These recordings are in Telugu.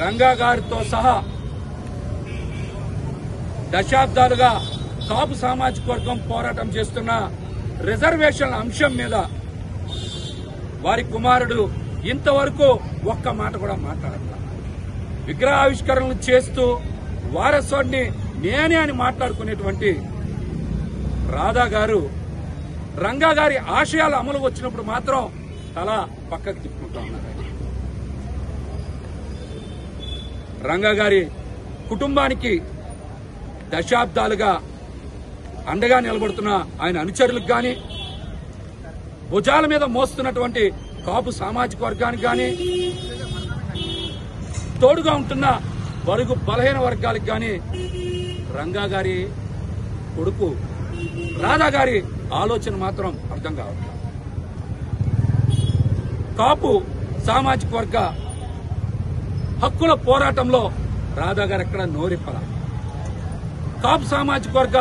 రంగా గారితో సహా దశాబ్దాలుగా కాపు సామాజిక వర్గం పోరాటం చేస్తున్న రిజర్వేషన్ల అంశం మీద వారి కుమారుడు ఇంతవరకు ఒక్క మాట కూడా మాట్లాడట్లేదు. విగ్రహావిష్కరణలు చేస్తూ వారసుడిని నేనే అని మాట్లాడుకునేటువంటి రాధా గారు రంగా గారి ఆశయాల అమలు వచ్చినప్పుడు మాత్రం తల పక్కకు తిప్పుకుంటా ఉన్నారు. రంగా గారి కుటుంబానికి దశాబ్దాలుగా అండగా నిలబడుతున్న ఆయన అనుచరులకు గాని, భుజాల మీద మోస్తున్నటువంటి కాపు సామాజిక వర్గానికి గాని, తోడుగా ఉంటున్న బడుగు బలహీన వర్గాలకు గాని రంగా గారి కొడుకు రాధా గారి ఆలోచన మాత్రం అర్థం కావట్లేదు. కాపు సామాజిక వర్గ హక్కుల పోరాటంలో రాధా గారు ఎక్కడ నోరిప్పల. కాపు సామాజిక వర్గ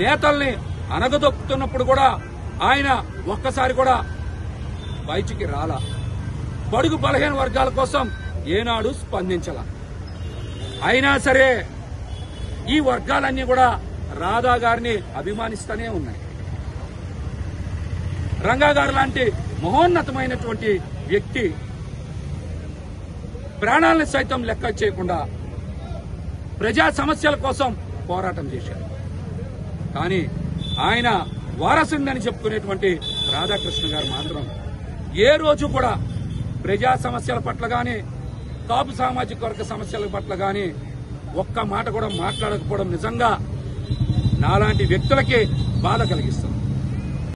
నేతల్ని అనగదొక్కుతున్నప్పుడు కూడా ఆయన ఒక్కసారి కూడా బయటికి రాలా. బడుగు బలహీన వర్గాల కోసం ఏనాడు స్పందించాల. అయినా సరే ఈ వర్గాలన్నీ కూడా రాధా గారిని అభిమానిస్తూనే ఉన్నాయి. రంగా గారు లాంటి మహోన్నతమైనటువంటి వ్యక్తి ప్రాణాలను సైతం లెక్క చేయకుండా ప్రజా సమస్యల కోసం పోరాటం చేశారు. కానీ ఆయన వారసుందని చెప్పుకునేటువంటి రాధాకృష్ణ గారు మాత్రం ఏ రోజు కూడా ప్రజా సమస్యల పట్ల గాని, కాపు సామాజిక వర్గ సమస్యల పట్ల గాని ఒక్క మాట కూడా మాట్లాడకపోవడం నిజంగా నాలాంటి వ్యక్తులకి బాధ కలిగిస్తుంది.